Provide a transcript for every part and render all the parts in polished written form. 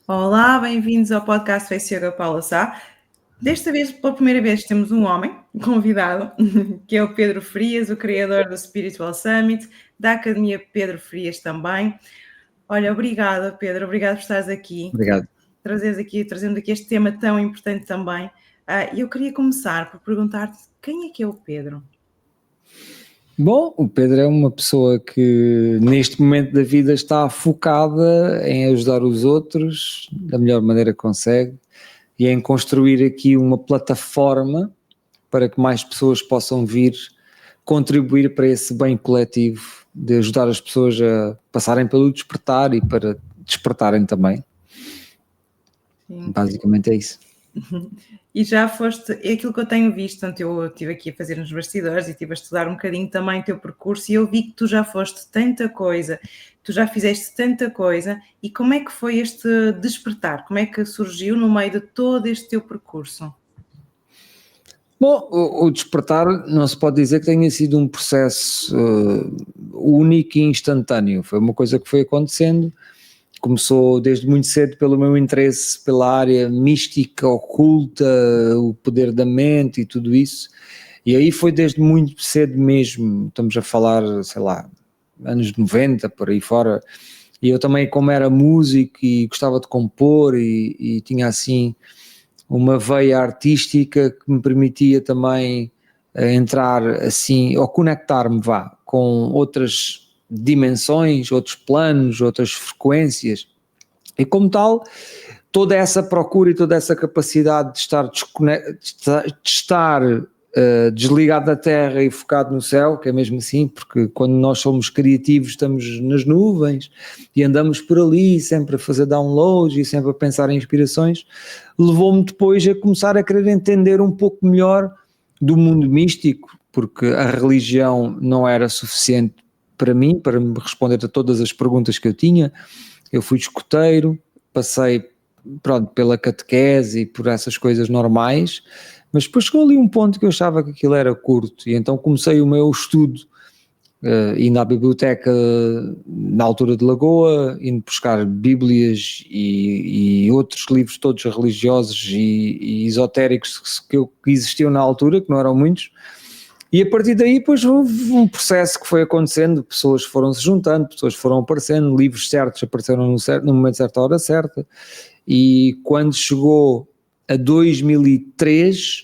Olá, bem-vindos ao podcast Face Yoga Paula Sá. Desta vez, pela primeira vez, temos um homem convidado, que é o Pedro Frias, o criador do Spiritual Summit, da Academia Pedro Frias também. Olha, obrigada, Pedro, obrigado por estares aqui. Obrigado. Trazendo aqui este tema tão importante também. E eu queria começar por perguntar-te quem é que é o Pedro? Bom, o Pedro é uma pessoa que neste momento da vida está focada em ajudar os outros da melhor maneira que consegue e em construir aqui uma plataforma para que mais pessoas possam vir contribuir para esse bem coletivo de ajudar as pessoas a passarem pelo despertar e para despertarem também. Sim. Basicamente é isso. E já foste, é aquilo que eu tenho visto, portanto eu estive aqui a fazer nos bastidores e estive a estudar um bocadinho também o teu percurso e eu vi que tu já foste tanta coisa, tu já fizeste tanta coisa, e como é que foi este despertar? Como é que surgiu no meio de todo este teu percurso? Bom, o despertar não se pode dizer que tenha sido um processo único e instantâneo, foi uma coisa que foi acontecendo. Começou desde muito cedo pelo meu interesse pela área mística, oculta, o poder da mente e tudo isso, e aí foi desde muito cedo mesmo, estamos a falar, sei lá, anos 90, por aí fora, e eu também, como era músico e gostava de compor e tinha assim uma veia artística que me permitia também entrar assim, ou conectar-me, com outras dimensões, outros planos, outras frequências, e como tal, toda essa procura e toda essa capacidade de estar desligado da terra e focado no céu, que é mesmo assim, porque quando nós somos criativos estamos nas nuvens e andamos por ali sempre a fazer downloads e sempre a pensar em inspirações, levou-me depois a começar a querer entender um pouco melhor do mundo místico, porque a religião não era suficiente para mim, para me responder a todas as perguntas que eu tinha. Eu fui escoteiro, passei pela catequese e por essas coisas normais, mas depois chegou ali um ponto que eu achava que aquilo era curto, e então comecei o meu estudo, indo à biblioteca na altura de Lagoa, indo buscar bíblias e outros livros todos religiosos e esotéricos que existiam na altura, que não eram muitos. E a partir daí, depois houve um processo que foi acontecendo, pessoas foram se juntando, pessoas foram aparecendo, livros certos apareceram no momento certo, à hora certa, e quando chegou a 2003,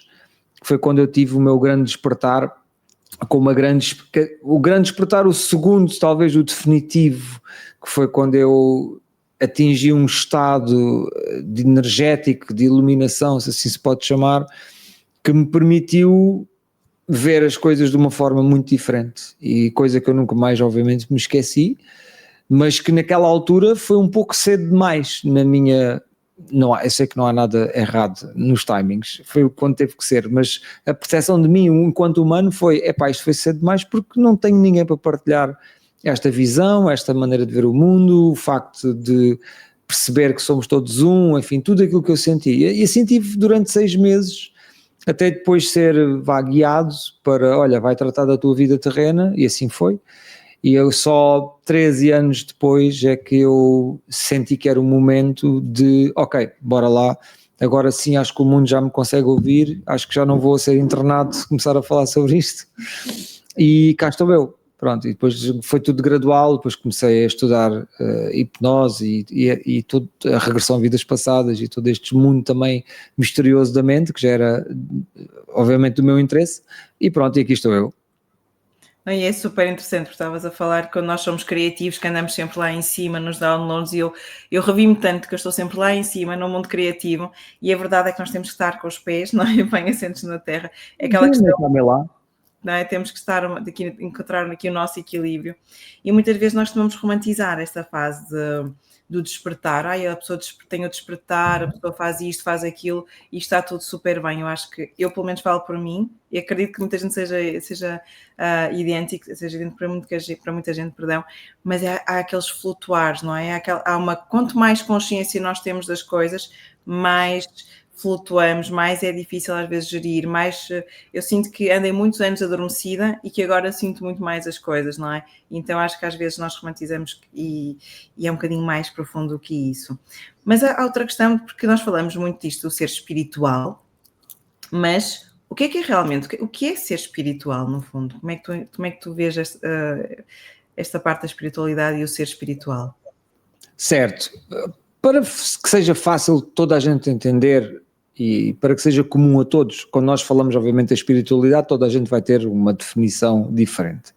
foi quando eu tive o meu grande despertar, o grande despertar, o segundo, talvez o definitivo, que foi quando eu atingi um estado de energético, de iluminação, se assim se pode chamar, que me permitiu ver as coisas de uma forma muito diferente, e coisa que eu nunca mais obviamente me esqueci, mas que naquela altura foi um pouco cedo demais na minha... Não, eu sei que não há nada errado nos timings, foi quando teve que ser, mas a percepção de mim enquanto humano foi, isto foi cedo demais porque não tenho ninguém para partilhar esta visão, esta maneira de ver o mundo, o facto de perceber que somos todos um, enfim, tudo aquilo que eu senti, e assim tive durante 6 meses, até depois ser guiado para, olha, vai tratar da tua vida terrena, e assim foi. E eu só 13 anos depois é que eu senti que era o momento de, ok, bora lá, agora sim acho que o mundo já me consegue ouvir, acho que já não vou ser internado se começar a falar sobre isto, e cá estou eu. Pronto, e depois foi tudo gradual, depois comecei a estudar hipnose e toda a regressão a vidas passadas e todo este mundo também misterioso da mente, que já era obviamente do meu interesse, e pronto, e aqui estou eu. E é super interessante, porque estavas a falar que quando nós somos criativos, que andamos sempre lá em cima nos downloads, e eu revi-me tanto que eu estou sempre lá em cima no mundo criativo, e a verdade é que nós temos que estar com os pés, não é, bem assentos na terra. É aquela questão, não é? Temos que encontrar aqui o nosso equilíbrio, e muitas vezes nós vamos romantizar esta fase do despertar. A pessoa tem o despertar, a pessoa faz isto, faz aquilo, e está tudo super bem. Eu acho que, eu pelo menos falo por mim, e acredito que muita gente seja idêntico para muita gente, perdão, mas há aqueles flutuares, não é? Quanto mais consciência nós temos das coisas, mais flutuamos, mais é difícil às vezes gerir, mais eu sinto que andei muitos anos adormecida e que agora sinto muito mais as coisas, não é? Então acho que às vezes nós romantizamos e é um bocadinho mais profundo do que isso. Mas há outra questão, porque nós falamos muito disto do ser espiritual, mas o que é realmente, o que é ser espiritual no fundo? Como é que tu vês esta parte da espiritualidade e o ser espiritual? Certo. Para que seja fácil toda a gente entender e para que seja comum a todos, quando nós falamos obviamente da espiritualidade, toda a gente vai ter uma definição diferente.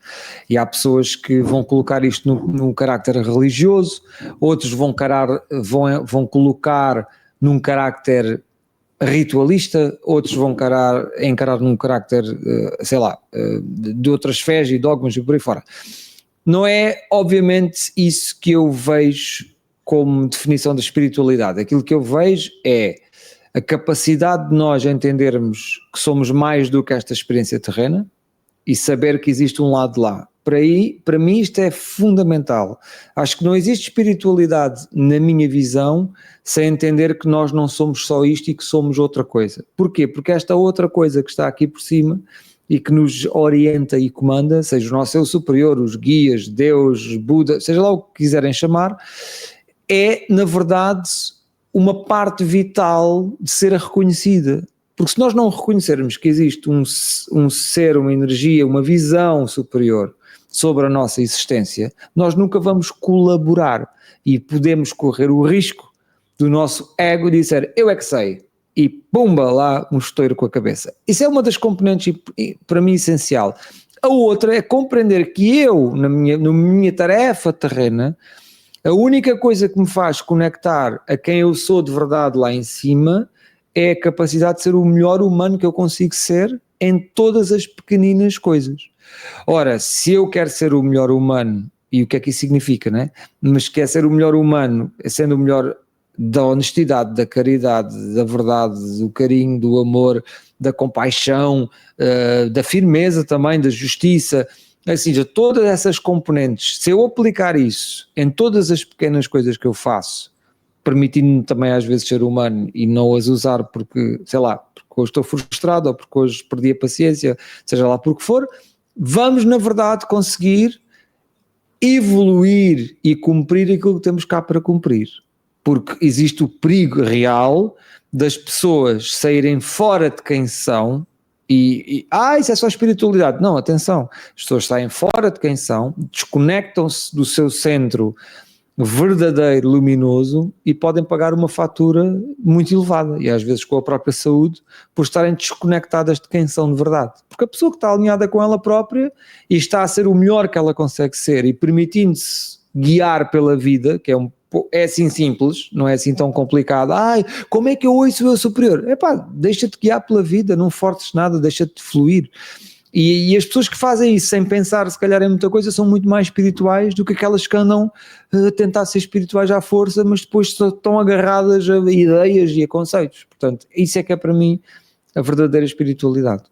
E há pessoas que vão colocar isto no carácter religioso, outros vão colocar num carácter ritualista, outros vão encarar num carácter, sei lá, de outras fés e dogmas e por aí fora. Não é obviamente isso que eu vejo como definição da espiritualidade. Aquilo que eu vejo é a capacidade de nós entendermos que somos mais do que esta experiência terrena e saber que existe um lado de lá. Para mim isto é fundamental. Acho que não existe espiritualidade na minha visão sem entender que nós não somos só isto e que somos outra coisa. Porquê? Porque esta outra coisa que está aqui por cima e que nos orienta e comanda, seja o nosso eu superior, os guias, Deus, Buda, seja lá o que quiserem chamar, é, na verdade, uma parte vital de ser reconhecida. Porque se nós não reconhecermos que existe um ser, uma energia, uma visão superior sobre a nossa existência, nós nunca vamos colaborar e podemos correr o risco do nosso ego dizer eu é que sei e pumba lá um estouro com a cabeça. Isso é uma das componentes para mim essencial. A outra é compreender que eu, na minha tarefa terrena, a única coisa que me faz conectar a quem eu sou de verdade lá em cima é a capacidade de ser o melhor humano que eu consigo ser em todas as pequeninas coisas. Ora, se eu quero ser o melhor humano, e o que é que isso significa, né? Mas quer ser o melhor humano, sendo o melhor da honestidade, da caridade, da verdade, do carinho, do amor, da compaixão, da firmeza também, da justiça, assim, de todas essas componentes, se eu aplicar isso em todas as pequenas coisas que eu faço, permitindo-me também às vezes ser humano e não as usar porque, sei lá, porque hoje estou frustrado ou porque hoje perdi a paciência, seja lá por que for, vamos na verdade conseguir evoluir e cumprir aquilo que temos cá para cumprir. Porque existe o perigo real das pessoas saírem fora de quem são isso é só espiritualidade. Não, atenção, as pessoas saem fora de quem são, desconectam-se do seu centro verdadeiro, luminoso e podem pagar uma fatura muito elevada e às vezes com a própria saúde por estarem desconectadas de quem são de verdade. Porque a pessoa que está alinhada com ela própria e está a ser o melhor que ela consegue ser e permitindo-se guiar pela vida, que é assim simples, não é assim tão complicado. Como é que eu ouço o eu superior? Deixa-te guiar pela vida, não forces nada, deixa-te fluir. E as pessoas que fazem isso sem pensar se calhar em muita coisa são muito mais espirituais do que aquelas que andam a tentar ser espirituais à força, mas depois estão agarradas a ideias e a conceitos. Portanto, isso é que é para mim a verdadeira espiritualidade.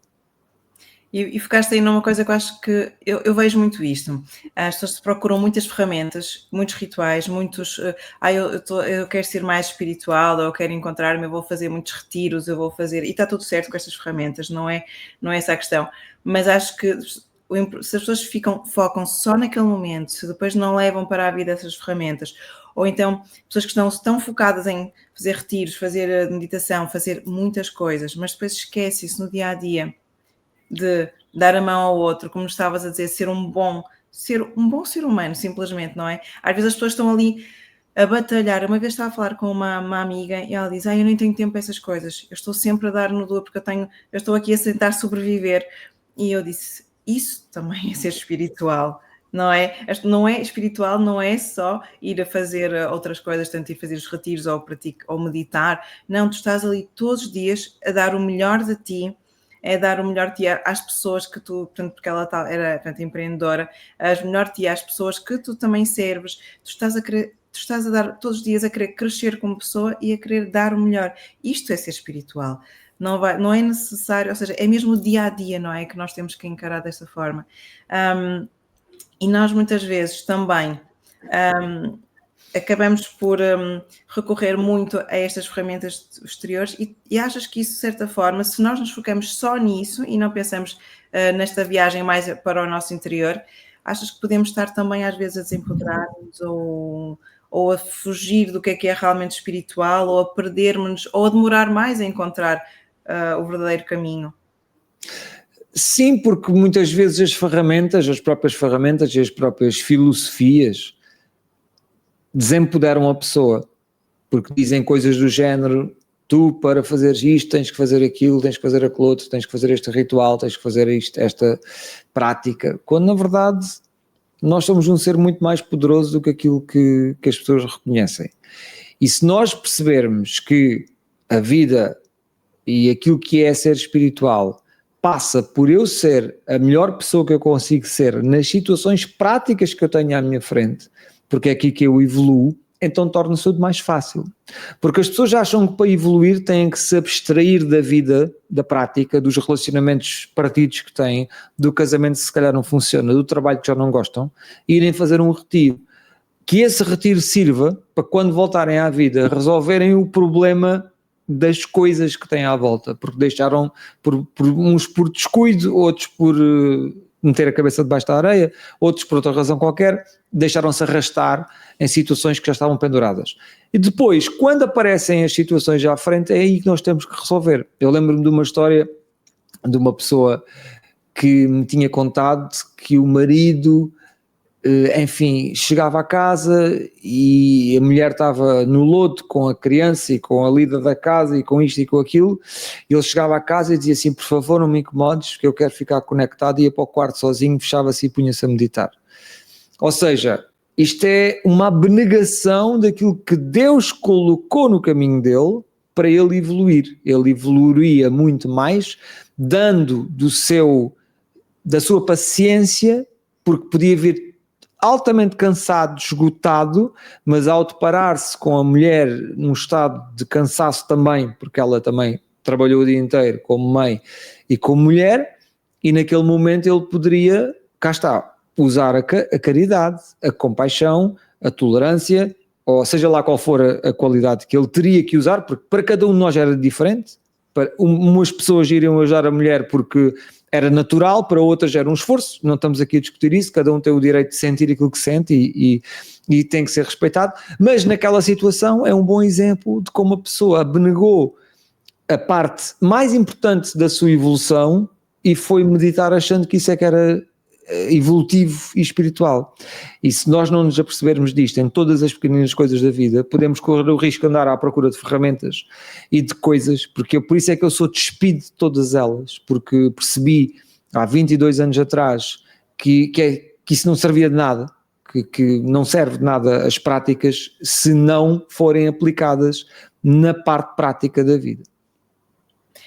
E focaste aí numa coisa que eu acho que eu vejo muito isto. As pessoas procuram muitas ferramentas, muitos rituais, muitos. Eu quero ser mais espiritual, ou eu quero encontrar-me, eu vou fazer muitos retiros, eu vou fazer. E está tudo certo com estas ferramentas, não é essa a questão. Mas acho que se as pessoas focam só naquele momento, se depois não levam para a vida essas ferramentas, ou então pessoas que estão tão focadas em fazer retiros, fazer meditação, fazer muitas coisas, mas depois esquecem-se no dia a dia de dar a mão ao outro, como estavas a dizer, ser um bom ser humano, simplesmente, não é? Às vezes as pessoas estão ali a batalhar. Uma vez estava a falar com uma amiga e ela diz, eu nem tenho tempo para essas coisas, eu estou sempre a dar no duro porque eu estou aqui a tentar sobreviver. E eu disse, isso também é ser espiritual, não é? Não é espiritual, não é só ir a fazer outras coisas, tanto ir fazer os retiros ou meditar. Não, tu estás ali todos os dias a dar o melhor de ti, é dar o melhor de ti às pessoas que tu, portanto, porque ela era portanto, empreendedora, o melhor de ti às pessoas que tu também serves, tu estás a dar todos os dias a querer crescer como pessoa e a querer dar o melhor. Isto é ser espiritual. Não é necessário, ou seja, é mesmo o dia a dia, não é? Que nós temos que encarar desta forma. E nós muitas vezes também acabamos por recorrer muito a estas ferramentas exteriores e achas que isso, de certa forma, se nós nos focamos só nisso e não pensamos nesta viagem mais para o nosso interior, achas que podemos estar também às vezes a desempoderar-nos ou a fugir do que é realmente espiritual, ou a perdermos, ou a demorar mais a encontrar o verdadeiro caminho? Sim, porque muitas vezes as próprias ferramentas e as próprias filosofias desempoderam a pessoa, porque dizem coisas do género: tu, para fazeres isto, tens que fazer aquilo, tens que fazer aquilo outro, tens que fazer este ritual, tens que fazer esta prática, quando na verdade nós somos um ser muito mais poderoso do que aquilo que as pessoas reconhecem. E se nós percebermos que a vida e aquilo que é ser espiritual passa por eu ser a melhor pessoa que eu consigo ser nas situações práticas que eu tenho à minha frente, porque é aqui que eu evoluo, então torna-se tudo mais fácil. Porque as pessoas acham que para evoluir têm que se abstrair da vida, da prática, dos relacionamentos partidos que têm, do casamento que se calhar não funciona, do trabalho que já não gostam, e irem fazer um retiro. Que esse retiro sirva para, quando voltarem à vida, resolverem o problema das coisas que têm à volta, porque deixaram, uns por descuido, outros por meter a cabeça debaixo da areia, outros por outra razão qualquer, deixaram-se arrastar em situações que já estavam penduradas. E depois, quando aparecem as situações já à frente, é aí que nós temos que resolver. Eu lembro-me de uma história de uma pessoa que me tinha contado que o marido, enfim, chegava a casa e a mulher estava no lodo com a criança e com a lida da casa e com isto e com aquilo, e ele chegava a casa e dizia assim: por favor, não me incomodes, que eu quero ficar conectado, ia para o quarto sozinho, fechava-se e punha-se a meditar. Ou seja, isto é uma abnegação daquilo que Deus colocou no caminho dele para ele evoluir. Ele evoluiria muito mais dando da sua paciência, porque podia vir altamente cansado, esgotado, mas ao deparar-se com a mulher num estado de cansaço também, porque ela também trabalhou o dia inteiro como mãe e como mulher, e naquele momento ele poderia, cá está, usar a caridade, a compaixão, a tolerância, ou seja lá qual for a qualidade que ele teria que usar, porque para cada um de nós era diferente. Para umas pessoas iriam ajudar a mulher porque era natural, para outras era um esforço, não estamos aqui a discutir isso, cada um tem o direito de sentir aquilo que sente e tem que ser respeitado, mas naquela situação é um bom exemplo de como a pessoa abnegou a parte mais importante da sua evolução e foi meditar achando que isso é que era evolutivo e espiritual. E se nós não nos apercebermos disto em todas as pequenas coisas da vida, podemos correr o risco de andar à procura de ferramentas e de coisas, porque por isso é que eu sou despido de todas elas, porque percebi há 22 anos atrás que isso não servia de nada, que não serve de nada as práticas se não forem aplicadas na parte prática da vida.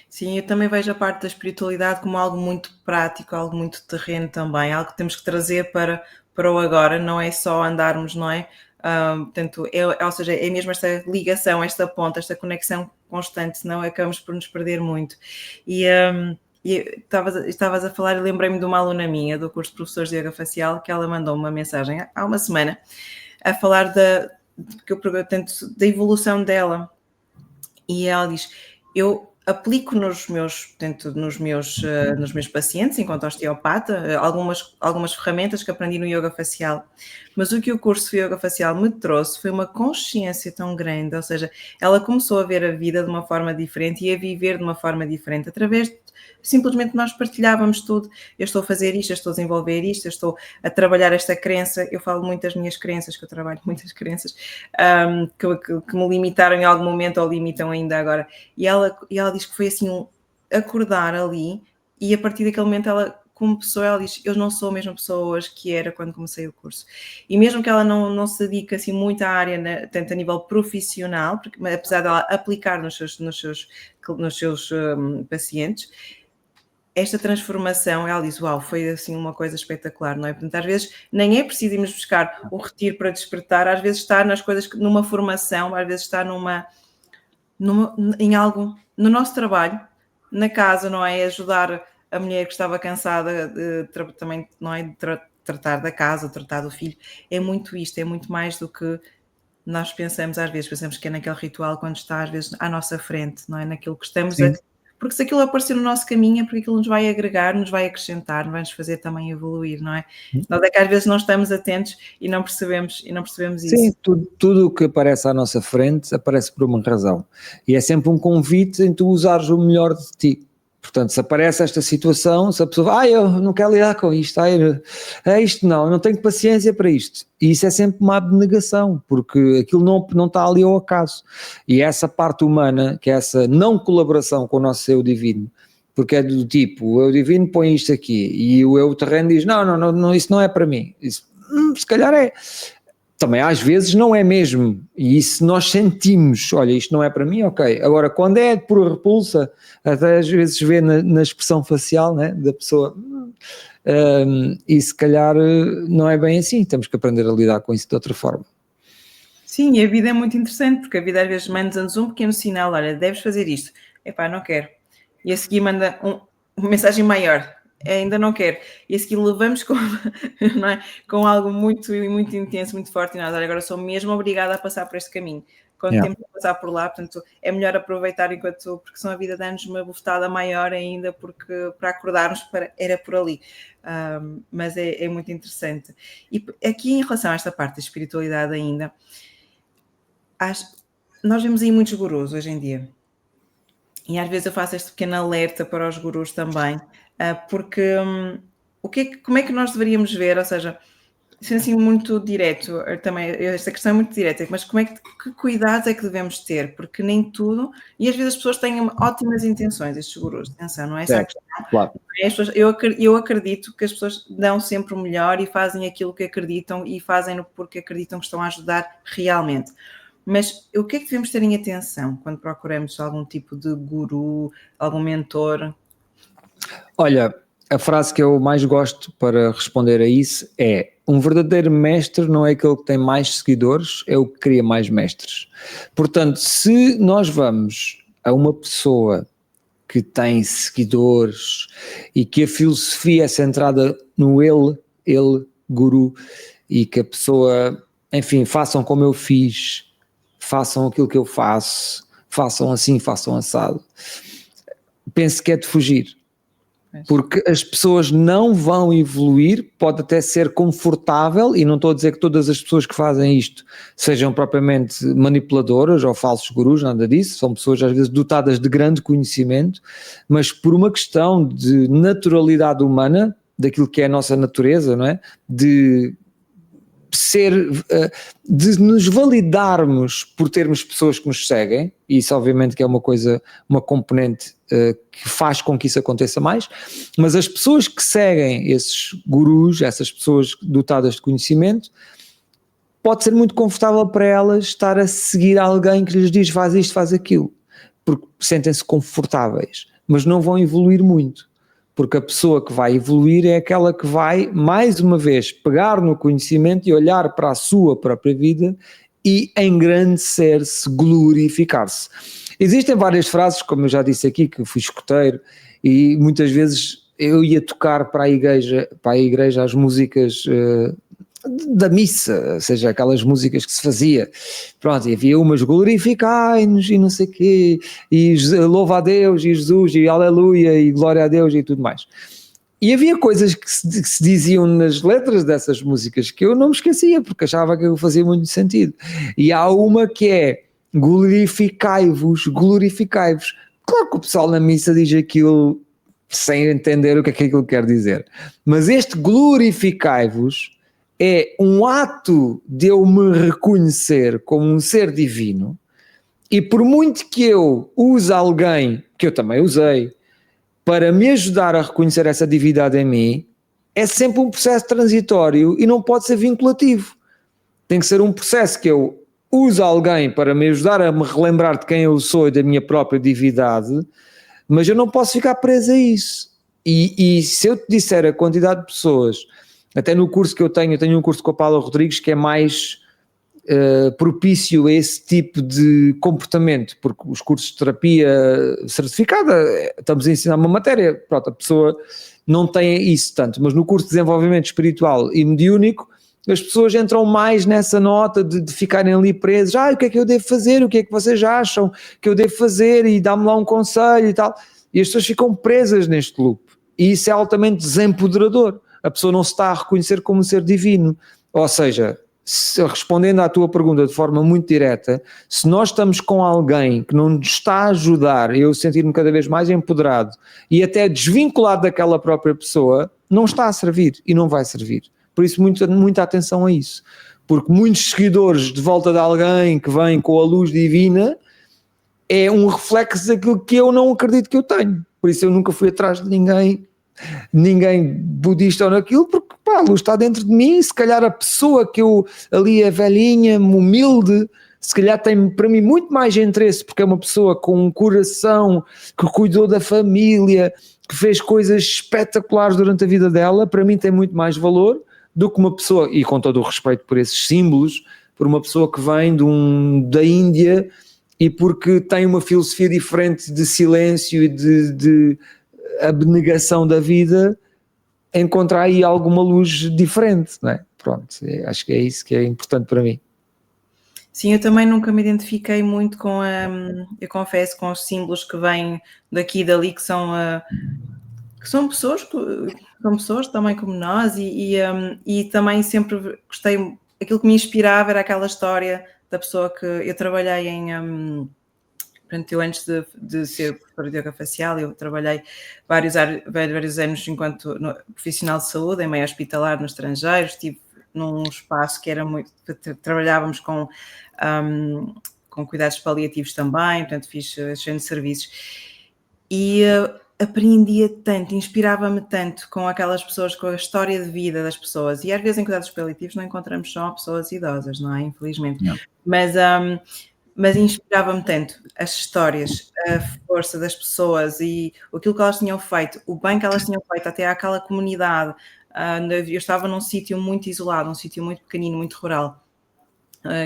Sim, eu também vejo a parte da espiritualidade como algo muito prático, algo muito terreno também, algo que temos que trazer para o agora, não é só andarmos, não é? Portanto, ou seja, é mesmo esta ligação, esta ponta, esta conexão constante, senão acabamos por nos perder muito. E estavas a falar e lembrei-me de uma aluna minha do curso de Professores de Yoga Facial, que ela mandou uma mensagem há uma semana a falar da evolução dela. E ela diz: eu aplico nos meus pacientes, enquanto osteopata, algumas ferramentas que aprendi no yoga facial, mas o que o curso de yoga facial me trouxe foi uma consciência tão grande, ou seja, ela começou a ver a vida de uma forma diferente e a viver de uma forma diferente, através de simplesmente nós partilhávamos tudo. Eu estou a fazer isto, eu estou a desenvolver isto, eu estou a trabalhar esta crença. Eu falo muito das minhas crenças, que eu trabalho muitas crenças que me limitaram em algum momento ou limitam ainda agora. E ela diz que foi assim um acordar ali, e a partir daquele momento ela, como pessoa, ela diz: eu não sou a mesma pessoa hoje que era quando comecei o curso. E mesmo que ela não se dedique assim muito à área, né, tanto a nível profissional, porque apesar dela aplicar nos seus pacientes, esta transformação, ela diz: uau, foi assim uma coisa espetacular, não é? Portanto, às vezes nem é preciso irmos buscar o retiro para despertar, às vezes está nas coisas, numa formação, às vezes está em algo, no nosso trabalho, na casa, não é? Ajudar a mulher que estava cansada também, não é? De tratar da casa, tratar do filho, é muito isto, é muito mais do que nós pensamos às vezes, pensamos que é naquele ritual quando está às vezes à nossa frente, não é? Naquilo que estamos Sim. porque se aquilo aparecer no nosso caminho é porque aquilo nos vai agregar, nos vai acrescentar, nos vai nos fazer também evoluir, não é? Nós é que às vezes não estamos atentos e não percebemos isso. Sim, tudo o que aparece à nossa frente aparece por uma razão. E é sempre um convite em tu usares o melhor de ti. Portanto, se aparece esta situação, se a pessoa eu não quero lidar com isto, isto não tenho paciência para isto. E isso é sempre uma abnegação, porque aquilo não está ali ao acaso. E essa parte humana, que é essa não colaboração com o nosso eu divino, porque é do tipo, o eu divino põe isto aqui, e o eu terreno diz, não, isso não é para mim. Isso, se calhar é. Também às vezes não é mesmo, e isso nós sentimos, olha, isto não é para mim, ok. Agora, quando é por repulsa, até às vezes vê na expressão facial, né, da pessoa, e se calhar não é bem assim, temos que aprender a lidar com isso de outra forma. Sim, e a vida é muito interessante, porque a vida às vezes manda-nos um pequeno sinal, olha, deves fazer isto. Epá, não quero. E a seguir manda uma mensagem maior, ainda não quero. E a seguir levamos não é? Com algo muito intenso, muito forte, e nós, olha, agora sou mesmo obrigada a passar por este caminho. Quando temos que passar por lá, portanto, é melhor aproveitar porque senão a vida dá-nos uma bufetada maior ainda, porque para acordarmos era por ali. Mas é muito interessante. E aqui em relação a esta parte da espiritualidade ainda, nós vemos aí muitos gurus hoje em dia. E às vezes eu faço este pequeno alerta para os gurus também, porque como é que nós deveríamos ver, ou seja, sendo assim muito direto, também esta questão é muito direta, mas que cuidados é que devemos ter? Porque nem tudo, e às vezes as pessoas têm ótimas intenções, estes gurus, atenção, não é essa a questão. Claro. Eu acredito que as pessoas dão sempre o melhor e fazem aquilo que acreditam e fazem-no porque acreditam que estão a ajudar realmente. Mas o que é que devemos ter em atenção quando procuramos algum tipo de guru, algum mentor? Olha, a frase que eu mais gosto para responder a isso é: um verdadeiro mestre não é aquele que tem mais seguidores, é o que cria mais mestres. Portanto, se nós vamos a uma pessoa que tem seguidores e que a filosofia é centrada no ele, guru, e que a pessoa, enfim, façam como eu fiz, façam aquilo que eu faço, façam assim, façam assado, penso que é de fugir. Porque as pessoas não vão evoluir, pode até ser confortável, e não estou a dizer que todas as pessoas que fazem isto sejam propriamente manipuladoras ou falsos gurus, nada disso, são pessoas às vezes dotadas de grande conhecimento, mas por uma questão de naturalidade humana, daquilo que é a nossa natureza, não é? De nos validarmos por termos pessoas que nos seguem, e isso obviamente que é uma coisa, uma componente que faz com que isso aconteça mais, mas as pessoas que seguem esses gurus, essas pessoas dotadas de conhecimento, pode ser muito confortável para elas estar a seguir alguém que lhes diz faz isto, faz aquilo, porque sentem-se confortáveis, mas não vão evoluir muito. Porque a pessoa que vai evoluir é aquela que vai, mais uma vez, pegar no conhecimento e olhar para a sua própria vida e engrandecer-se, glorificar-se. Existem várias frases, como eu já disse aqui, que fui escoteiro, e muitas vezes eu ia tocar para a igreja as músicas da missa, ou seja, aquelas músicas que se fazia, pronto, e havia umas glorificai-nos e não sei o quê, e louva a Deus e Jesus e aleluia e glória a Deus e tudo mais. E havia coisas que se diziam nas letras dessas músicas que eu não me esquecia, porque achava que fazia muito sentido. E há uma que é glorificai-vos, glorificai-vos. Claro que o pessoal na missa diz aquilo sem entender o que é que aquilo quer dizer, mas este glorificai-vos é um ato de eu me reconhecer como um ser divino, e por muito que eu use alguém, que eu também usei, para me ajudar a reconhecer essa divindade em mim, é sempre um processo transitório e não pode ser vinculativo. Tem que ser um processo que eu uso alguém para me ajudar a me relembrar de quem eu sou e da minha própria divindade, mas eu não posso ficar preso a isso. E se eu te disser a quantidade de pessoas, até no curso que eu tenho um curso com a Paula Rodrigues que é mais propício a esse tipo de comportamento, porque os cursos de terapia certificada, estamos a ensinar uma matéria, pronto, a pessoa não tem isso tanto, mas no curso de desenvolvimento espiritual e mediúnico as pessoas entram mais nessa nota de ficarem ali presas, o que é que eu devo fazer, o que é que vocês acham que eu devo fazer, e dá-me lá um conselho e tal, e as pessoas ficam presas neste loop, e isso é altamente desempoderador, a pessoa não se está a reconhecer como um ser divino, ou seja, respondendo à tua pergunta de forma muito direta, se nós estamos com alguém que não nos está a ajudar, eu sentir-me cada vez mais empoderado e até desvinculado daquela própria pessoa, não está a servir e não vai servir. Por isso muita atenção a isso, porque muitos seguidores de volta de alguém que vem com a luz divina é um reflexo daquilo que eu não acredito que eu tenho, por isso eu nunca fui atrás de ninguém budista ou naquilo, porque a luz está dentro de mim, se calhar a pessoa que eu ali é velhinha, humilde, se calhar tem para mim muito mais interesse, porque é uma pessoa com um coração, que cuidou da família, que fez coisas espetaculares durante a vida dela, para mim tem muito mais valor do que uma pessoa, e com todo o respeito por esses símbolos, por uma pessoa que vem da Índia e porque tem uma filosofia diferente de silêncio e de abnegação da vida, encontrar aí alguma luz diferente, não é? Pronto, acho que é isso que é importante para mim. Sim, eu também nunca me identifiquei muito eu confesso, com os símbolos que vêm daqui e dali, que são pessoas também como nós, e também sempre gostei, aquilo que me inspirava era aquela história da pessoa que eu trabalhei portanto, eu antes de ser professora de yoga facial, eu trabalhei vários anos enquanto profissional de saúde, em meio hospitalar, no estrangeiro, estive num espaço que era muito, trabalhávamos com cuidados paliativos também, portanto fiz gestão de serviços, e aprendia tanto, inspirava-me tanto com aquelas pessoas, com a história de vida das pessoas, e às vezes em cuidados paliativos não encontramos só pessoas idosas, não é? Infelizmente. Não. Mas inspirava-me tanto as histórias, a força das pessoas e aquilo que elas tinham feito, o bem que elas tinham feito até àquela comunidade. Eu estava num sítio muito isolado, um sítio muito pequenino, muito rural,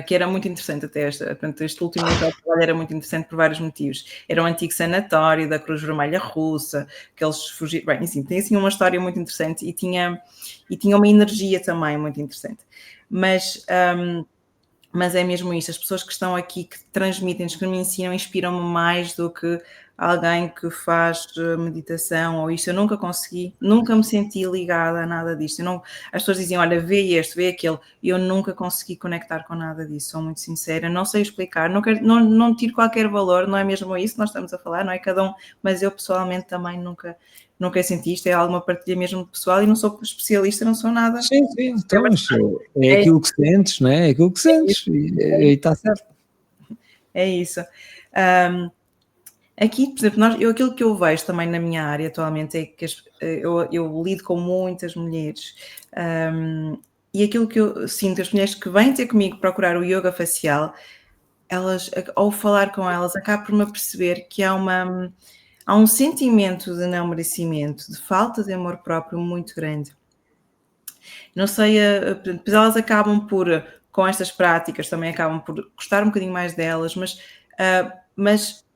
que era muito interessante até portanto, este último trabalho era muito interessante por vários motivos. Era um antigo sanatório da Cruz Vermelha Russa, que eles fugiram, bem, assim, tem assim uma história muito interessante e tinha uma energia também muito interessante. Mas é mesmo isso, as pessoas que estão aqui, que transmitem, que me ensinam, inspiram-me mais do que alguém que faz meditação ou isto. Eu nunca me senti ligada a nada disto. As pessoas diziam, olha, vê este, vê aquele. Eu nunca consegui conectar com nada disso, sou muito sincera, não sei explicar, não tiro qualquer valor, não é mesmo isso que nós estamos a falar, não é cada um, mas eu pessoalmente também nunca senti isto, é alguma partilha mesmo pessoal e não sou especialista, não sou nada. Sim, então é aquilo que sentes, não é? É aquilo que sentes e está certo. É isso. Aqui, por exemplo, aquilo que eu vejo também na minha área atualmente é que eu lido com muitas mulheres e aquilo que eu sinto, as mulheres que vêm ter comigo procurar o yoga facial, elas, ao falar com elas, acabo por me aperceber que há um sentimento de não merecimento, de falta de amor próprio muito grande. Não sei, depois elas acabam com estas práticas, também acabam por gostar um bocadinho mais delas, mas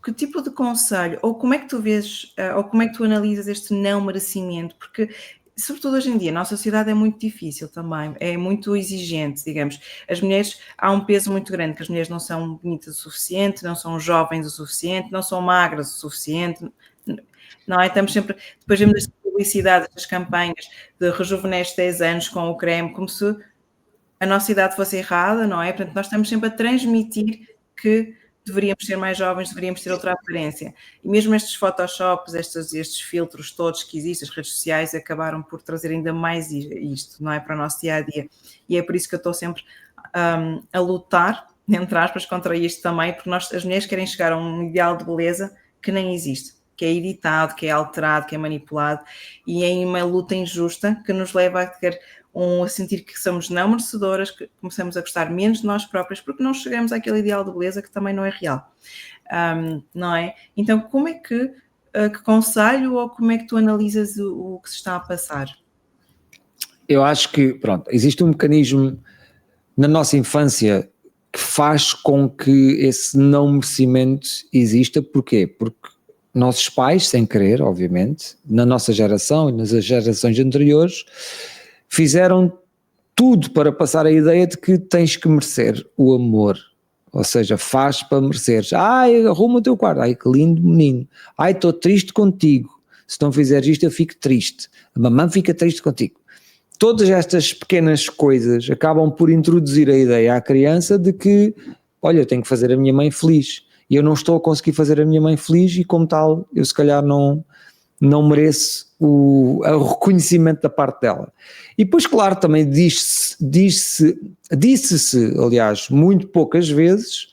que tipo de conselho, ou como é que tu vês, ou como é que tu analisas este não merecimento? Porque, sobretudo hoje em dia, a nossa sociedade é muito difícil também, é muito exigente, digamos. As mulheres, há um peso muito grande, que as mulheres não são bonitas o suficiente, não são jovens o suficiente, não são magras o suficiente, não é? Estamos sempre, depois vemos as publicidades, as campanhas de rejuvenesce 10 anos com o creme, como se a nossa idade fosse errada, não é? Portanto, nós estamos sempre a transmitir que deveríamos ser mais jovens, deveríamos ter outra aparência. E mesmo estes photoshops, estes filtros todos que existem, as redes sociais, acabaram por trazer ainda mais isto, não é? Para o nosso dia-a-dia. E é por isso que eu estou sempre a lutar, entre aspas, contra isto também, porque as mulheres querem chegar a um ideal de beleza que nem existe, que é editado, que é alterado, que é manipulado, e é uma luta injusta que nos leva a sentir que somos não merecedoras, que começamos a gostar menos de nós próprias, porque não chegamos àquele ideal de beleza que também não é real, não é? Então, como é que conselho ou como é que tu analisas o que se está a passar? Eu acho que, pronto, existe um mecanismo na nossa infância que faz com que esse não merecimento exista. Porquê? Porque nossos pais, sem querer, obviamente, na nossa geração e nas gerações anteriores, fizeram tudo para passar a ideia de que tens que merecer o amor. Ou seja, faz para mereceres. Ai, arruma o teu quarto. Ai, que lindo menino. Ai, estou triste contigo. Se não fizeres isto, eu fico triste. A mamãe fica triste contigo. Todas estas pequenas coisas acabam por introduzir a ideia à criança de que, olha, eu tenho que fazer a minha mãe feliz. E eu não estou a conseguir fazer a minha mãe feliz e, como tal, eu se calhar não mereço o reconhecimento da parte dela. E depois, claro, também disse-se, aliás, muito poucas vezes,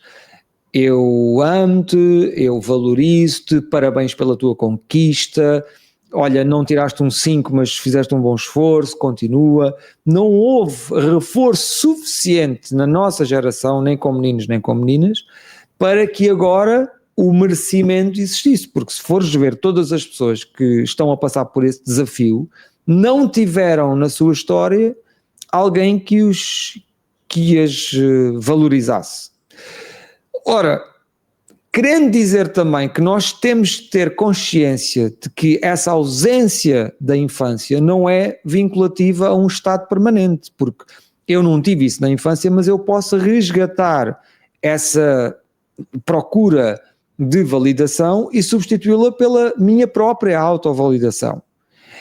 eu amo-te, eu valorizo-te, parabéns pela tua conquista, olha, não tiraste um 5, mas fizeste um bom esforço, continua. Não houve reforço suficiente na nossa geração, nem com meninos nem com meninas, para que agora o merecimento existisse, porque se fores ver todas as pessoas que estão a passar por esse desafio, não tiveram na sua história alguém que as valorizasse. Ora, querendo dizer também que nós temos de ter consciência de que essa ausência da infância não é vinculativa a um estado permanente, porque eu não tive isso na infância, mas eu posso resgatar essa procura de validação e substituí-la pela minha própria autovalidação.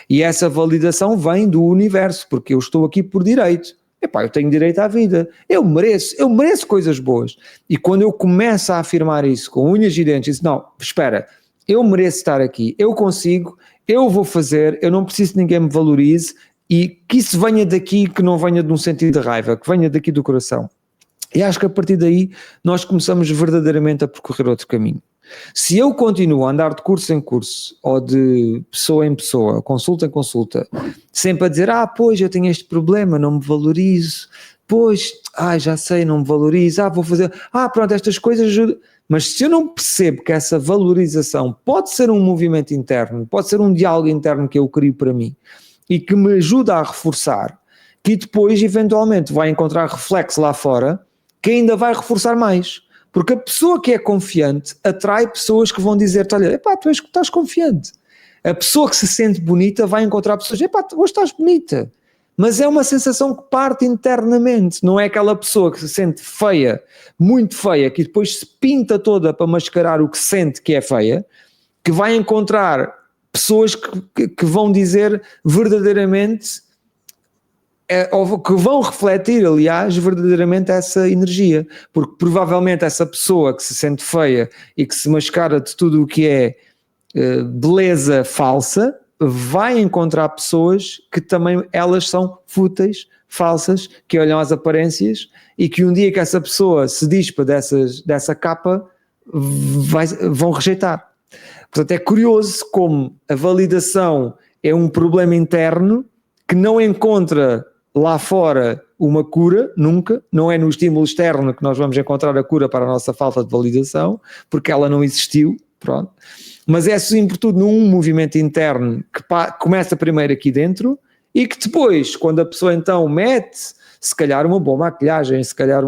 E essa validação vem do universo, porque eu estou aqui por direito. Epá, eu tenho direito à vida, eu mereço coisas boas. E quando eu começo a afirmar isso com unhas e dentes, digo, não, espera, eu mereço estar aqui, eu consigo, eu vou fazer, eu não preciso que ninguém me valorize, e que isso venha daqui, que não venha de um sentido de raiva, que venha daqui do coração. E acho que a partir daí nós começamos verdadeiramente a percorrer outro caminho. Se eu continuo a andar de curso em curso, ou de pessoa em pessoa, consulta em consulta, sempre a dizer, pois eu tenho este problema, não me valorizo, pois, já sei, não me valorizo, vou fazer, pronto, estas coisas ajudam. Mas se eu não percebo que essa valorização pode ser um movimento interno, pode ser um diálogo interno que eu crio para mim, e que me ajuda a reforçar, que depois eventualmente vai encontrar reflexo lá fora, que ainda vai reforçar mais. Porque a pessoa que é confiante atrai pessoas que vão dizer-te, olha, tu estás confiante. A pessoa que se sente bonita vai encontrar pessoas, hoje estás bonita. Mas é uma sensação que parte internamente, não é aquela pessoa que se sente feia, muito feia, que depois se pinta toda para mascarar o que sente que é feia, que vai encontrar pessoas que vão dizer verdadeiramente, ou que vão refletir, aliás, verdadeiramente essa energia, porque provavelmente essa pessoa que se sente feia e que se mascara de tudo o que é beleza falsa, vai encontrar pessoas que também elas são fúteis, falsas, que olham às aparências, e que um dia que essa pessoa se dispa dessa capa, vão rejeitar. Portanto, é curioso como a validação é um problema interno que não encontra lá fora uma cura, nunca, não é no estímulo externo que nós vamos encontrar a cura para a nossa falta de validação, porque ela não existiu, pronto, mas é sobretudo num movimento interno que começa primeiro aqui dentro e que depois, quando a pessoa então mete, se calhar uma boa maquilhagem, se calhar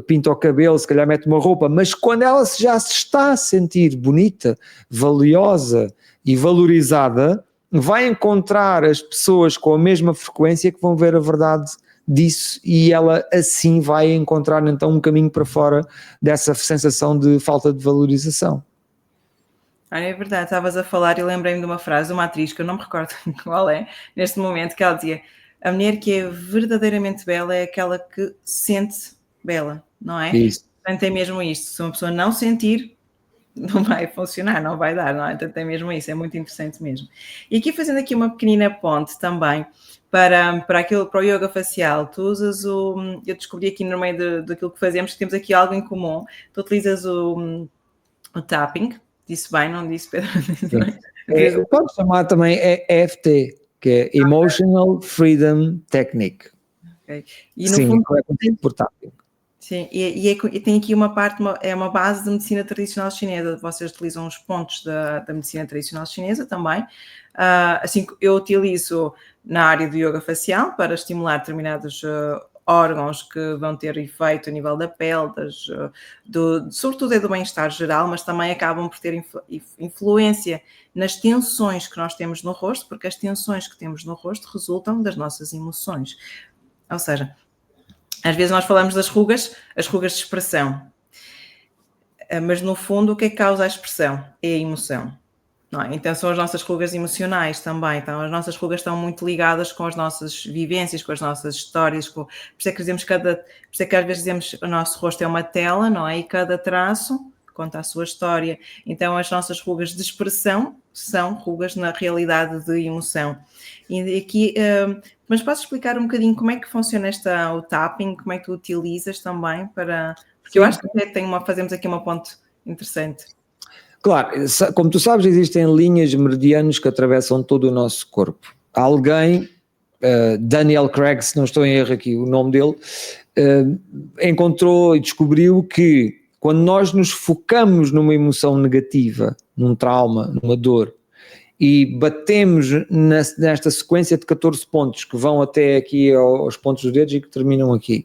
pinta o cabelo, se calhar mete uma roupa, mas quando ela já se está a sentir bonita, valiosa e valorizada, vai encontrar as pessoas com a mesma frequência que vão ver a verdade disso, e ela assim vai encontrar então um caminho para fora dessa sensação de falta de valorização. É verdade, estavas a falar e lembrei-me de uma frase de uma atriz que eu não me recordo qual é, neste momento, que ela dizia: a mulher que é verdadeiramente bela é aquela que sente bela, não é? Isso. Portanto, é mesmo isto, se uma pessoa não sentir, não vai funcionar, não vai dar, não é? Portanto, é mesmo isso, é muito interessante mesmo. E aqui fazendo aqui uma pequenina ponte também para o yoga facial, tu usas eu descobri aqui no meio daquilo que fazemos, que temos aqui algo em comum, tu utilizas o tapping, disse bem, não disse, Pedro? Pode chamar também EFT, que é Emotional Freedom Technique. Okay. E no sim, fundo, é por tapping. Sim, e tem aqui uma parte, é uma base de medicina tradicional chinesa. Vocês utilizam os pontos da medicina tradicional chinesa também. Assim, eu utilizo na área do yoga facial para estimular determinados órgãos que vão ter efeito a nível da pele, sobretudo é do bem-estar geral, mas também acabam por ter influência nas tensões que nós temos no rosto, porque as tensões que temos no rosto resultam das nossas emoções. Ou seja, às vezes nós falamos das rugas, as rugas de expressão, mas no fundo o que é que causa a expressão? É a emoção. Não é? Então são as nossas rugas emocionais também, então as nossas rugas estão muito ligadas com as nossas vivências, com as nossas histórias, por isso é que dizemos por isso é que às vezes dizemos o nosso rosto é uma tela, não é? E cada traço conta a sua história, então as nossas rugas de expressão são rugas na realidade de emoção. E aqui, mas podes explicar um bocadinho como é que funciona o tapping, como é que tu utilizas também para... Porque eu acho que até fazemos aqui uma ponte interessante. Claro, como tu sabes, existem linhas meridianos que atravessam todo o nosso corpo. Alguém, Daniel Craig, se não estou em erro aqui o nome dele, encontrou e descobriu que quando nós nos focamos numa emoção negativa, num trauma, numa dor, e batemos nesta sequência de 14 pontos que vão até aqui aos pontos dos dedos e que terminam aqui,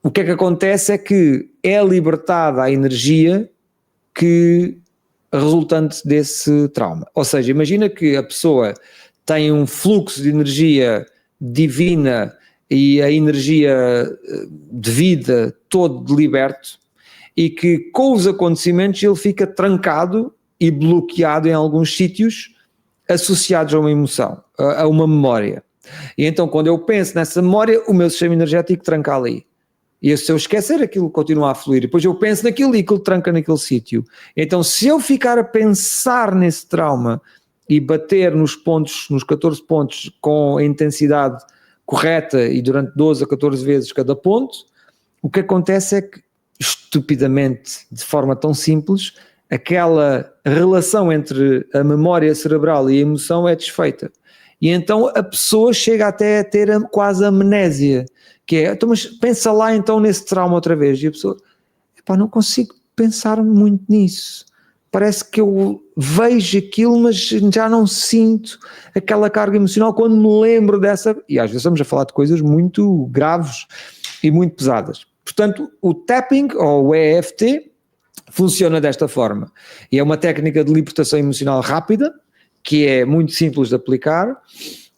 o que é que acontece é que é libertada a energia que resultante desse trauma. Ou seja, imagina que a pessoa tem um fluxo de energia divina e a energia de vida todo liberto e que com os acontecimentos ele fica trancado e bloqueado em alguns sítios associados a uma emoção, a uma memória. E então quando eu penso nessa memória, o meu sistema energético tranca ali. E se eu esquecer, aquilo continua a fluir. Depois eu penso naquilo e aquilo tranca naquele sítio. Então, se eu ficar a pensar nesse trauma e bater nos pontos, nos 14 pontos, com a intensidade correta e durante 12 a 14 vezes cada ponto, o que acontece é que, estupidamente, de forma tão simples, aquela relação entre a memória cerebral e a emoção é desfeita. E então a pessoa chega até a ter quase amnésia, que é, então, mas pensa lá então nesse trauma outra vez, e a pessoa, não consigo pensar muito nisso, parece que eu vejo aquilo, mas já não sinto aquela carga emocional quando me lembro dessa, e às vezes estamos a falar de coisas muito graves e muito pesadas. Portanto, o tapping, ou o EFT, funciona desta forma, e é uma técnica de libertação emocional rápida, que é muito simples de aplicar,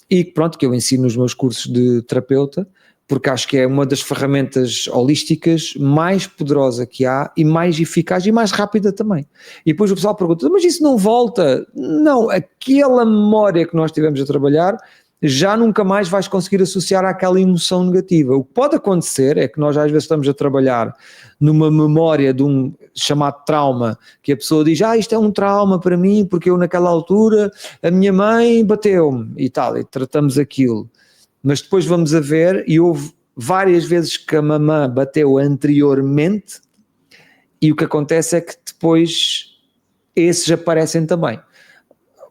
e pronto, que eu ensino nos meus cursos de terapeuta, porque acho que é uma das ferramentas holísticas mais poderosa que há e mais eficaz e mais rápida também. E depois o pessoal pergunta, mas isso não volta? Não, aquela memória que nós tivemos a trabalhar já nunca mais vais conseguir associar àquela emoção negativa. O que pode acontecer é que nós às vezes estamos a trabalhar numa memória de um chamado trauma, que a pessoa diz, isto é um trauma para mim, porque eu naquela altura a minha mãe bateu-me e tal, e tratamos aquilo. Mas depois vamos a ver, e houve várias vezes que a mamã bateu anteriormente, e o que acontece é que depois esses aparecem também,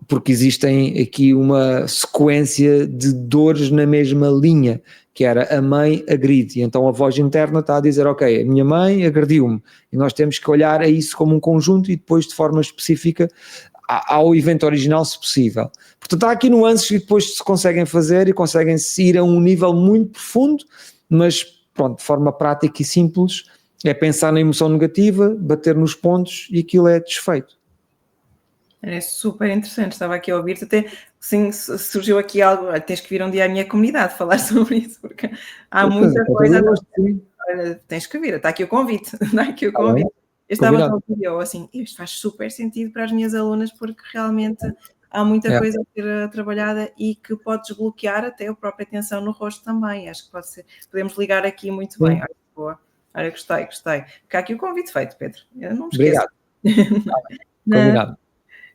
porque existem aqui uma sequência de dores na mesma linha, que era a mãe agride, e então a voz interna está a dizer, ok, a minha mãe agrediu-me, e nós temos que olhar a isso como um conjunto e depois de forma específica ao evento original, se possível. Portanto, há aqui nuances que depois se conseguem fazer e conseguem-se ir a um nível muito profundo, mas pronto, de forma prática e simples, é pensar na emoção negativa, bater nos pontos e aquilo é desfeito. É super interessante, estava aqui a ouvir-te, até sim, surgiu aqui algo, tens que vir um dia à minha comunidade falar sobre isso, porque há muita coisa. Tens que vir, está aqui o convite, está aqui o convite. Eu estava a ouvir, assim, isto faz super sentido para as minhas alunas, porque realmente há muita coisa a ser trabalhada e que pode desbloquear até a própria tensão no rosto também. Acho que pode ser, podemos ligar aqui muito bem. Olha, boa. Olha, gostei. Fica aqui o convite feito, Pedro. Eu não me esqueço. Obrigado. Combinado.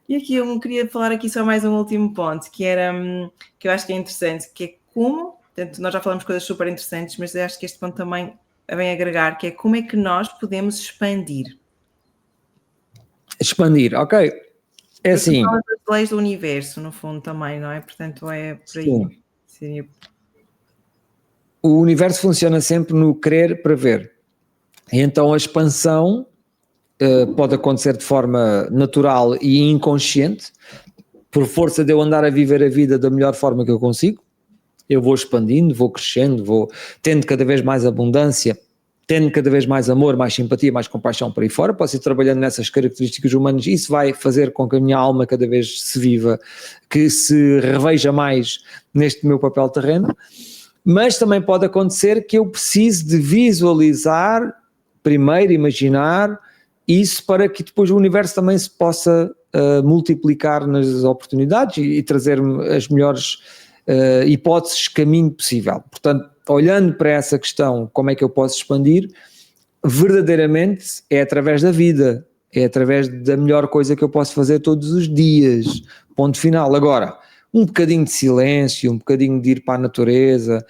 E aqui eu queria falar aqui só mais um último ponto, que era, que eu acho que é interessante, que é como, portanto, nós já falamos coisas super interessantes, mas eu acho que este ponto também vem agregar, que é como é que nós podemos expandir. Expandir, ok. É assim. Fala das leis do universo, no fundo, também, não é? Portanto, é por aí. Sim. O universo funciona sempre no querer para ver. E então a expansão pode acontecer de forma natural e inconsciente, por força de eu andar a viver a vida da melhor forma que eu consigo. Eu vou expandindo, vou crescendo, vou tendo cada vez mais abundância, tendo cada vez mais amor, mais simpatia, mais compaixão por aí fora, posso ir trabalhando nessas características humanas, isso vai fazer com que a minha alma cada vez se viva, que se reveja mais neste meu papel terreno, Mas também pode acontecer que eu precise de visualizar, primeiro imaginar isso para que depois o universo também se possa multiplicar nas oportunidades e trazer-me as melhores hipóteses de caminho possível. Portanto, olhando para essa questão, como é que eu posso expandir, verdadeiramente é através da vida, é através da melhor coisa que eu posso fazer todos os dias, ponto final. Agora, um bocadinho de silêncio, um bocadinho de ir para a natureza,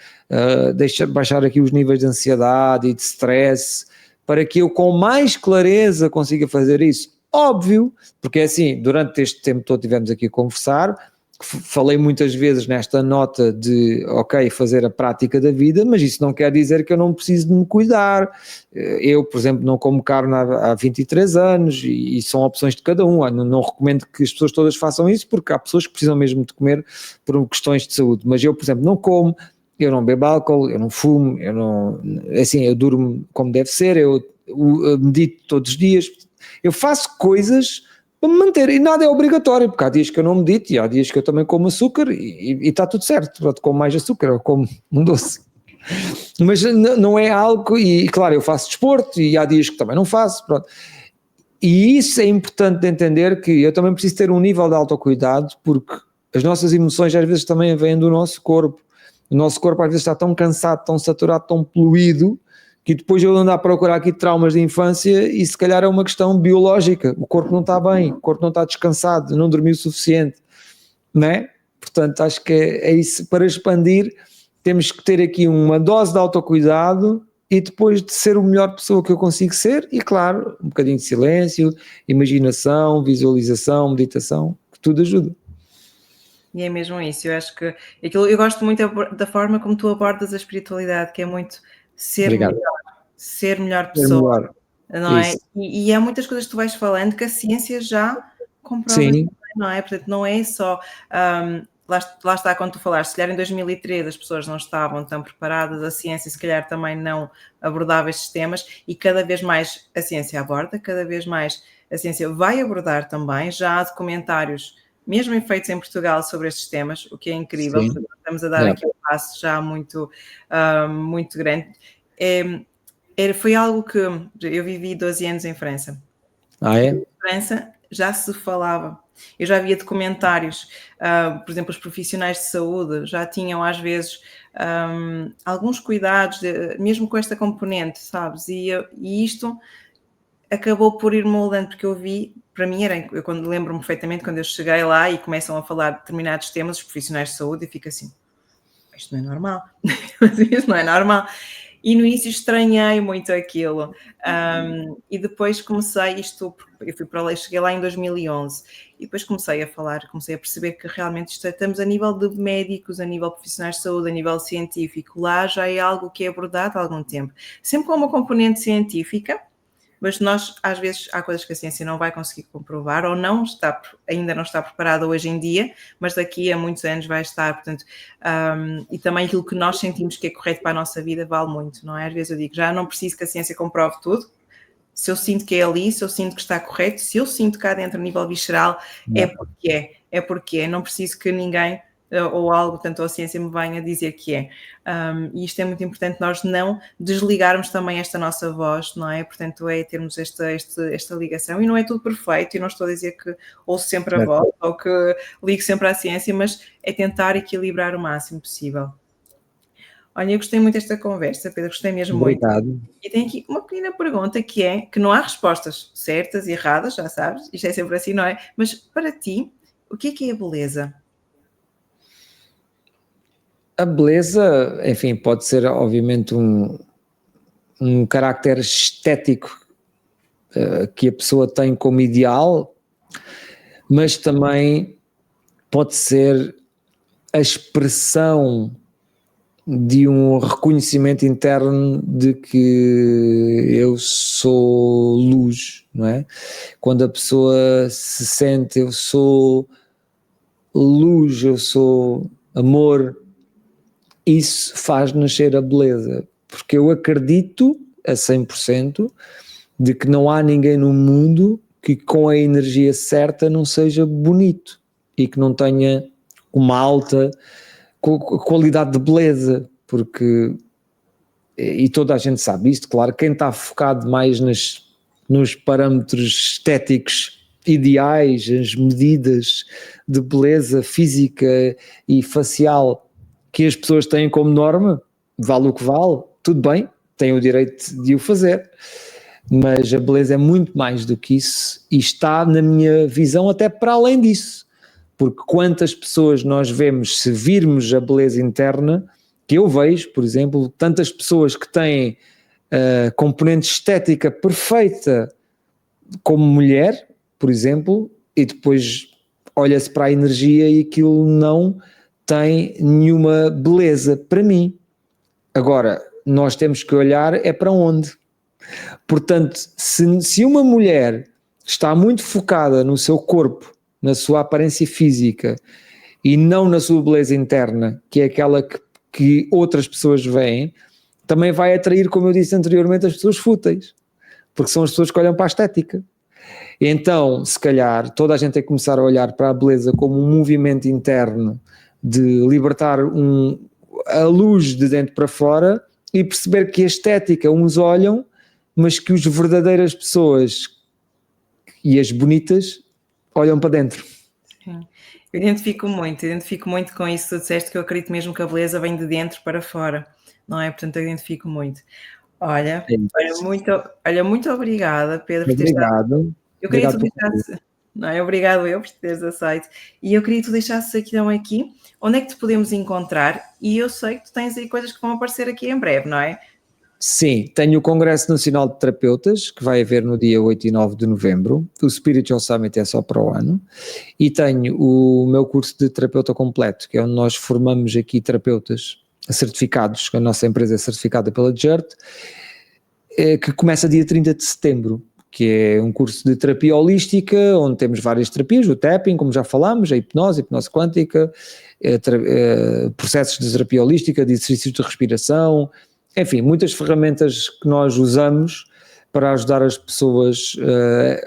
baixar aqui os níveis de ansiedade e de stress, para que eu com mais clareza consiga fazer isso. Óbvio, porque é assim, durante este tempo todo tivemos aqui a conversar, falei muitas vezes nesta nota de, ok, fazer a prática da vida, mas isso não quer dizer que eu não preciso de me cuidar. Eu, por exemplo, não como carne há 23 anos e são opções de cada um. Não recomendo que as pessoas todas façam isso, porque há pessoas que precisam mesmo de comer por questões de saúde. Mas eu, por exemplo, não como, eu não bebo álcool, eu não fumo, eu durmo como deve ser, eu medito todos os dias, eu faço coisas para me manter, e nada é obrigatório, porque há dias que eu não medito e há dias que eu também como açúcar e está tudo certo, pronto, como mais açúcar ou como um doce, mas não é algo, e claro, eu faço desporto e há dias que também não faço, pronto. E isso é importante de entender, que eu também preciso ter um nível de autocuidado, porque as nossas emoções às vezes também vêm do nosso corpo. O nosso corpo às vezes está tão cansado, tão saturado, tão poluído, que depois eu ando a procurar aqui traumas de infância e se calhar é uma questão biológica. O corpo não está bem, o corpo não está descansado, não dormiu o suficiente, não é? Portanto, acho que é isso. Para expandir, temos que ter aqui uma dose de autocuidado e depois de ser a melhor pessoa que eu consigo ser, e claro, um bocadinho de silêncio, imaginação, visualização, meditação, que tudo ajuda. E é mesmo isso, eu acho que eu gosto muito da forma como tu abordas a espiritualidade, que é muito ser melhor pessoa, não é? E há muitas coisas que tu vais falando que a ciência já comprova, não é? Portanto, não é só... lá está, quando tu falaste, se calhar em 2013 as pessoas não estavam tão preparadas, a ciência se calhar também não abordava estes temas, e cada vez mais a ciência aborda, cada vez mais a ciência vai abordar também. Já há documentários, mesmo feitos em Portugal, sobre estes temas, o que é incrível. Estamos a dar aqui um passo já muito, muito grande. Foi algo que eu vivi 12 anos em França. Em França já se falava. Eu já via documentários, por exemplo, os profissionais de saúde já tinham às vezes alguns cuidados, mesmo com esta componente, sabes? E isto acabou por ir moldando, porque eu vi, para mim eu quando lembro-me perfeitamente quando eu cheguei lá e começam a falar de determinados temas, os profissionais de saúde, e fico assim, isto não é normal, isto não é normal. E no início estranhei muito aquilo, e depois comecei eu fui para lá, cheguei lá em 2011, e depois comecei a perceber que realmente estamos a nível de médicos, a nível de profissionais de saúde, a nível científico, lá já é algo que é abordado há algum tempo, sempre com uma componente científica, mas nós, às vezes, há coisas que a ciência não vai conseguir comprovar ou ainda não está preparada hoje em dia, mas daqui a muitos anos vai estar, portanto, e também aquilo que nós sentimos que é correto para a nossa vida vale muito, não é? Às vezes eu digo, já não preciso que a ciência comprove tudo, se eu sinto que é ali, se eu sinto que está correto, se eu sinto cá dentro a nível visceral, é porque é, não preciso que ninguém ou algo, tanto a ciência me venha dizer que é. E isto é muito importante, nós não desligarmos também esta nossa voz, não é? Portanto, é termos esta ligação, e não é tudo perfeito, e não estou a dizer que ouço sempre a voz, ou que ligo sempre à ciência, mas é tentar equilibrar o máximo possível. Olha, eu gostei muito desta conversa, Pedro, gostei mesmo muito. E tenho aqui uma pequena pergunta, que é, que não há respostas certas e erradas, já sabes, isto é sempre assim, não é? Mas para ti, o que é a beleza? A beleza, enfim, pode ser obviamente um carácter estético que a pessoa tem como ideal, mas também pode ser a expressão de um reconhecimento interno de que eu sou luz, não é? Quando a pessoa se sente, eu sou luz, eu sou amor, isso faz nascer a beleza, porque eu acredito a 100% de que não há ninguém no mundo que com a energia certa não seja bonito e que não tenha uma alta qualidade de beleza. porque, e toda a gente sabe isto, claro, quem está focado mais nos parâmetros estéticos ideais, as medidas de beleza física e facial que as pessoas têm como norma, vale o que vale, tudo bem, têm o direito de o fazer, mas a beleza é muito mais do que isso e está, na minha visão, até para além disso, porque quantas pessoas nós vemos, se virmos a beleza interna, que eu vejo, por exemplo, tantas pessoas que têm componente estética perfeita como mulher, por exemplo, e depois olha-se para a energia e aquilo não tem nenhuma beleza para mim. Agora, nós temos que olhar é para onde. Portanto, se uma mulher está muito focada no seu corpo, na sua aparência física e não na sua beleza interna, que é aquela que outras pessoas veem, também vai atrair, como eu disse anteriormente, as pessoas fúteis, porque são as pessoas que olham para a estética. Então, se calhar, toda a gente tem que começar a olhar para a beleza como um movimento interno de libertar a luz de dentro para fora e perceber que a estética uns olham, mas que as verdadeiras pessoas e as bonitas olham para dentro. Sim. Eu identifico muito com isso que tu disseste, que eu acredito mesmo que a beleza vem de dentro para fora, não é? Portanto, eu identifico muito. Olha, muito obrigada, Pedro, por teres estado. Obrigado. Eu queria que Obrigado tu deixasses, não é? Obrigado eu por teres aceito. E eu queria que tu deixasses aqui onde é que te podemos encontrar, e eu sei que tu tens aí coisas que vão aparecer aqui em breve, não é? Sim, tenho o Congresso Nacional de Terapeutas, que vai haver no dia 8 e 9 de novembro, o Spiritual Summit é só para o ano, e tenho o meu curso de terapeuta completo, que é onde nós formamos aqui terapeutas certificados, a nossa empresa é certificada pela GERT, que começa dia 30 de setembro, que é um curso de terapia holística, onde temos várias terapias, o tapping, como já falámos, a hipnose quântica, processos de terapia holística, de exercícios de respiração, enfim, muitas ferramentas que nós usamos para ajudar as pessoas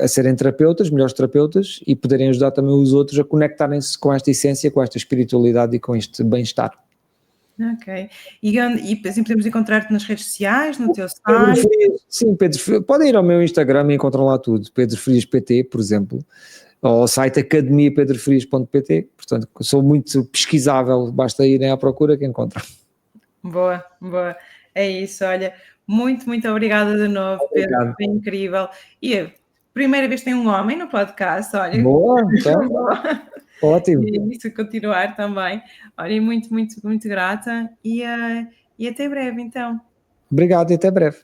a serem terapeutas, melhores terapeutas, e poderem ajudar também os outros a conectarem-se com esta essência, com esta espiritualidade e com este bem-estar. Ok. E assim podemos encontrar-te nas redes sociais, no teu site? Sim, Pedro Frias, podem ir ao meu Instagram e encontram lá tudo, Pedro Frias PT, por exemplo, ou ao site academiapedrofrias.pt, portanto, sou muito pesquisável, basta irem à procura que encontram. Boa, é isso, olha, muito obrigada de novo, Pedro, Obrigado. foi incrível. E primeira vez tem um homem no podcast, olha. Boa, então, ótimo. E isso continuar também. Olha, muito grata e até breve, então. Obrigado e até breve.